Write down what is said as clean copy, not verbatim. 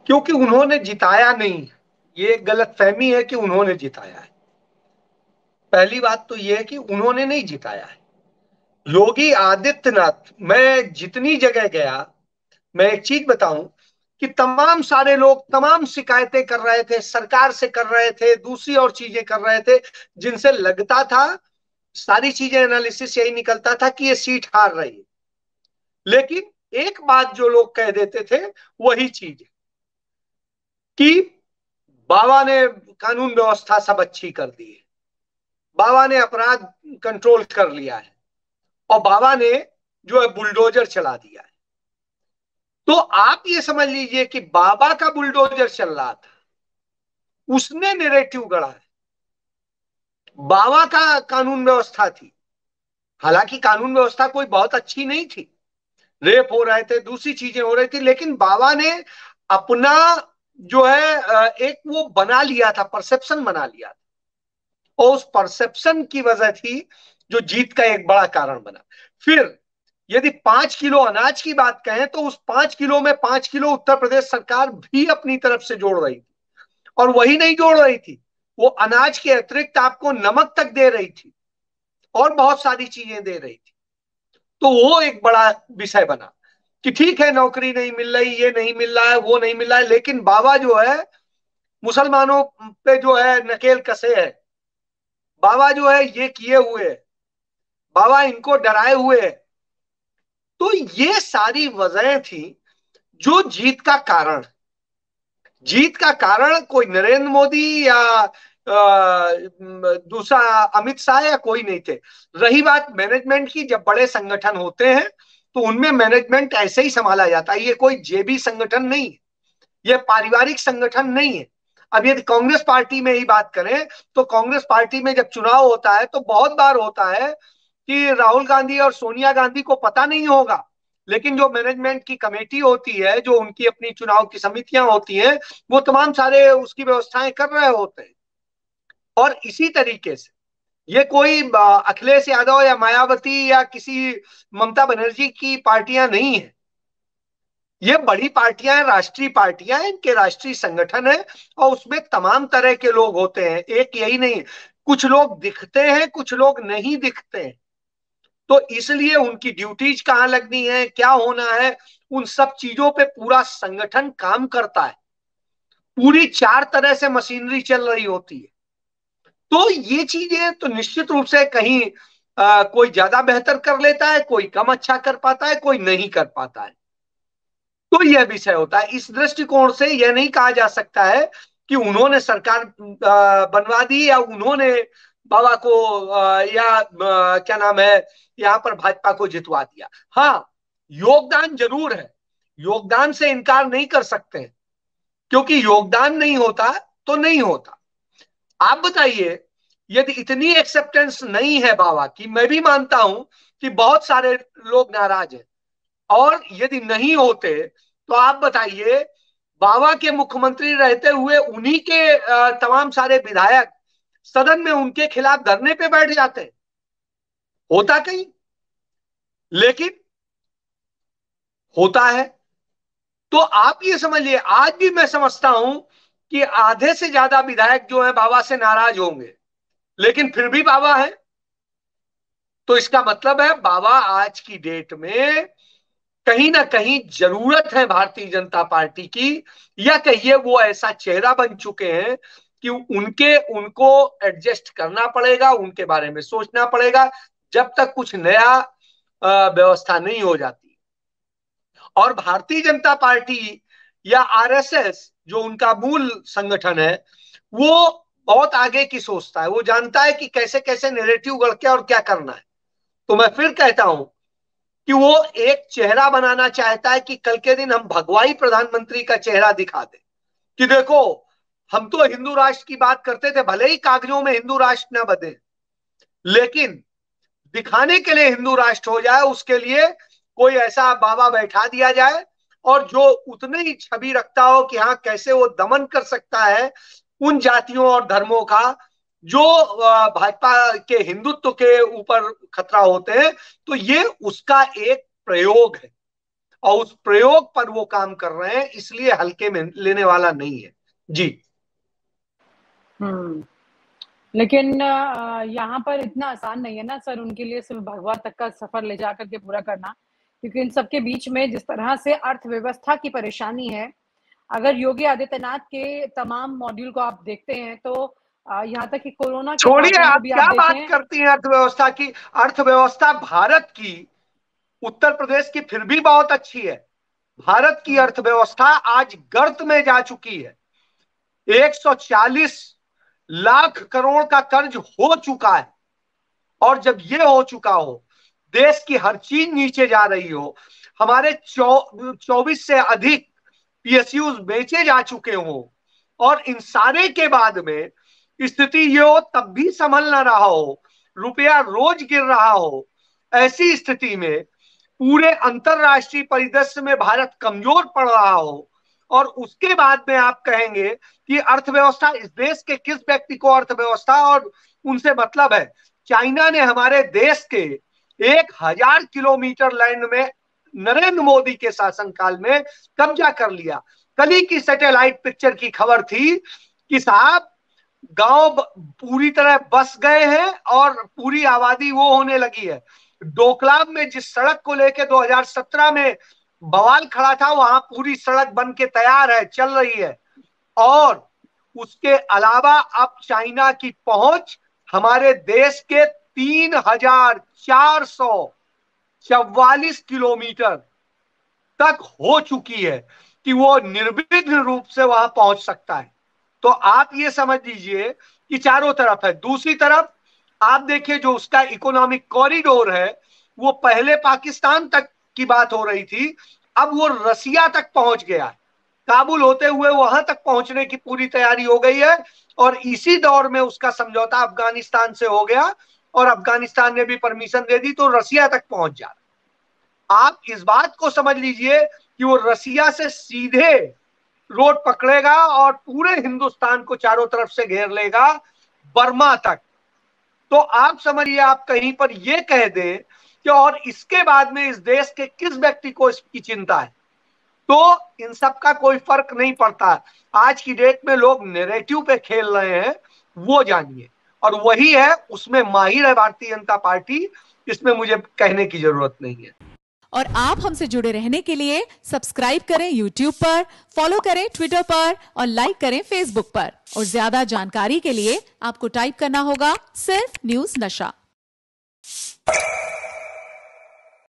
क्योंकि उन्होंने जिताया नहीं। ये गलतफहमी है कि उन्होंने जिताया है। पहली बात तो ये है कि उन्होंने नहीं जिताया है। योगी आदित्यनाथ, मैं जितनी जगह गया, मैं एक चीज बताऊं कि तमाम सारे लोग तमाम शिकायतें कर रहे थे, सरकार से कर रहे थे, दूसरी और चीजें कर रहे थे, जिनसे लगता था, सारी चीजें एनालिसिस यही निकलता था कि ये सीट हार रही है। लेकिन एक बात जो लोग कह देते थे, वही चीज है कि बाबा ने कानून व्यवस्था सब अच्छी कर दी है, बाबा ने अपराध कंट्रोल कर लिया है, और बाबा ने जो है बुलडोजर चला दिया है। तो आप ये समझ लीजिए कि बाबा का बुलडोजर चल रहा था, उसने नैरेटिव गढ़ा है, बाबा का कानून व्यवस्था थी। हालांकि कानून व्यवस्था कोई बहुत अच्छी नहीं थी, रेप हो रहे थे, दूसरी चीजें हो रही थी, लेकिन बाबा ने अपना जो है एक वो बना लिया था, परसेप्शन बना लिया था, और उस परसेप्शन की वजह थी जो जीत का एक बड़ा कारण बना। फिर यदि 5 किलो अनाज की बात कहें, तो उस 5 किलो में 5 किलो उत्तर प्रदेश सरकार भी अपनी तरफ से जोड़ रही थी। और वही नहीं जोड़ रही थी, वो अनाज के अतिरिक्त आपको नमक तक दे रही थी, और बहुत सारी चीजें दे रही थी। तो वो एक बड़ा विषय बना कि ठीक है, नौकरी नहीं मिल रही, ये नहीं मिल रहा है, वो नहीं मिल रहा है, लेकिन बाबा जो है मुसलमानों पे जो है नकेल कसे है, बाबा जो है ये किए हुए है, बाबा इनको डराए हुए है। तो ये सारी वजहें थी जो जीत का कारण, जीत का कारण कोई नरेंद्र मोदी या दूसरा अमित शाह या कोई नहीं थे। रही बात मैनेजमेंट की, जब बड़े संगठन होते हैं तो उनमें मैनेजमेंट ऐसे ही संभाला जाता है, ये कोई जेबी संगठन नहीं है, ये पारिवारिक संगठन नहीं है। अब यदि कांग्रेस पार्टी में ही बात करें, तो कांग्रेस पार्टी में जब चुनाव होता है तो बहुत बार होता है कि राहुल गांधी और सोनिया गांधी को पता नहीं होगा, लेकिन जो मैनेजमेंट की कमेटी होती है, जो उनकी अपनी चुनाव की समितियां होती हैं, वो तमाम सारे उसकी व्यवस्थाएं कर रहे होते हैं। और इसी तरीके से ये कोई अखिलेश यादव या मायावती या किसी ममता बनर्जी की पार्टियां नहीं है, ये बड़ी पार्टियां हैं, राष्ट्रीय पार्टियां हैं, इनके राष्ट्रीय संगठन है, और उसमें तमाम तरह के लोग होते हैं, एक यही नहीं। कुछ लोग दिखते हैं, कुछ लोग नहीं दिखते हैं। तो इसलिए उनकी ड्यूटीज कहाँ लगनी है, क्या होना है, उन सब चीजों पे पूरा संगठन काम करता है, पूरी चार तरह से मशीनरी चल रही होती है। तो ये चीजें तो निश्चित रूप से कहीं कोई ज्यादा बेहतर कर लेता है, कोई कम अच्छा कर पाता है, कोई नहीं कर पाता है। तो यह विषय होता है। इस दृष्टिकोण से यह नहीं कहा जा सकता है कि उन्होंने सरकार बनवा दी, या उन्होंने बाबा को या क्या नाम है, यहां पर भाजपा को जितवा दिया। हाँ, योगदान जरूर है, योगदान से इनकार नहीं कर सकते हैं, क्योंकि योगदान नहीं होता तो नहीं होता। आप बताइए, यदि इतनी एक्सेप्टेंस नहीं है बाबा की, मैं भी मानता हूं कि बहुत सारे लोग नाराज हैं, और यदि नहीं होते तो आप बताइए, बाबा के मुख्यमंत्री रहते हुए उन्हीं के तमाम सारे विधायक सदन में उनके खिलाफ धरने पे बैठ जाते, होता कहीं? लेकिन होता है। तो आप ये समझिए, आज भी मैं समझता हूं कि आधे से ज्यादा विधायक जो है बाबा से नाराज होंगे, लेकिन फिर भी बाबा है। तो इसका मतलब है बाबा आज की डेट में कहीं ना कहीं जरूरत है भारतीय जनता पार्टी की, या कहिए वो ऐसा चेहरा बन चुके हैं कि उनके उनको एडजस्ट करना पड़ेगा, उनके बारे में सोचना पड़ेगा, जब तक कुछ नया व्यवस्था नहीं हो जाती। और भारतीय जनता पार्टी या आरएसएस जो उनका मूल संगठन है, वो बहुत आगे की सोचता है, वो जानता है कि कैसे कैसे नैरेटिव गढ़ के और क्या करना है। तो मैं फिर कहता हूं कि वो एक चेहरा बनाना चाहता है कि कल के दिन हम भगवाई प्रधानमंत्री का चेहरा दिखा दें कि देखो, हम तो हिंदू राष्ट्र की बात करते थे, भले ही कागजों में हिंदू राष्ट्र न बने, लेकिन दिखाने के लिए हिंदू राष्ट्र हो जाए, उसके लिए कोई ऐसा बाबा बैठा दिया जाए, और जो उतने ही छवि रखता हो कि हाँ, कैसे वो दमन कर सकता है उन जातियों और धर्मों का जो भाजपा के हिंदुत्व के ऊपर खतरा होते हैं। तो ये उसका एक प्रयोग है। और उस प्रयोग पर वो काम कर रहे हैं, इसलिए हल्के में लेने वाला नहीं है। जी। लेकिन यहाँ पर इतना आसान नहीं है ना सर उनके लिए सिर्फ भगवा तक का सफर ले जा करके पूरा करना, क्योंकि इन सबके बीच में जिस तरह से अर्थव्यवस्था की परेशानी है, अगर योगी आदित्यनाथ के तमाम मॉड्यूल को आप देखते हैं तो यहाँ तक कि कोरोना के छोड़िए, लॉकडाउन को आप भी क्या आप बात देखें। करती हैं अर्थव्यवस्था की? अर्थव्यवस्था भारत की, उत्तर प्रदेश की फिर भी बहुत अच्छी है। भारत की अर्थव्यवस्था आज गर्त में जा चुकी है। 140 लाख करोड़ का कर्ज हो चुका है, और जब ये हो चुका हो, देश की हर चीज नीचे जा रही हो, हमारे 24 से अधिक पीएसयूज बेचे जा चुके हो, और इन सारे के बाद में स्थिति ये हो तब भी संभल ना रहा हो, रुपया रोज गिर रहा हो, ऐसी स्थिति में पूरे अंतरराष्ट्रीय परिदृश्य में भारत कमजोर पड़ रहा हो, और उसके बाद में आप कहेंगे कि अर्थव्यवस्था, इस देश के किस व्यक्ति को अर्थव्यवस्था और उनसे मतलब है? चाइना ने हमारे देश के 1000 किलोमीटर लैंड में नरेंद्र मोदी के शासनकाल में कब्जा कर लिया। कल ही की सैटेलाइट पिक्चर की खबर थी कि साहब गांव पूरी तरह बस गए हैं और पूरी आबादी वो होने लगी है। डोकलाम में जिस सड़क को लेके 2017 में बवाल खड़ा था, वहां पूरी सड़क बन के तैयार है, चल रही है। और उसके अलावा अब चाइना की पहुंच हमारे देश के 3444 किलोमीटर तक हो चुकी है कि वो निर्विघ्न रूप से वहां पहुंच सकता है। तो आप ये समझ लीजिए कि चारों तरफ है। दूसरी तरफ आप देखिए, जो उसका इकोनॉमिक कॉरिडोर है, वो पहले पाकिस्तान तक की बात हो रही थी, अब वो रसिया तक पहुंच गया है। काबुल होते हुए वहां तक पहुंचने की पूरी तैयारी हो गई है, और इसी दौर में उसका समझौता अफगानिस्तान से हो गया, और अफगानिस्तान ने भी परमिशन दे दी, तो रसिया तक पहुंच जा रहा। आप इस बात को समझ लीजिए कि वो रसिया से सीधे रोड पकड़ेगा और पूरे हिंदुस्तान को चारों तरफ से घेर लेगा, बर्मा तक। तो आप समझिए, आप कहीं पर यह कह दें कि और इसके बाद में इस देश के किस व्यक्ति को इसकी चिंता है, तो इन सब का कोई फर्क नहीं पड़ता। आज की डेट में लोग नैरेटिव पे खेल रहे हैं, वो जानिए, और वही है, उसमें माहिर है भारतीय जनता पार्टी, इसमें मुझे कहने की जरूरत नहीं है। और आप हमसे जुड़े रहने के लिए सब्सक्राइब करें YouTube पर, फॉलो करें ट्विटर पर और लाइक करें Facebook पर। और ज्यादा जानकारी के लिए आपको टाइप करना होगा सिर्फ न्यूज नशा।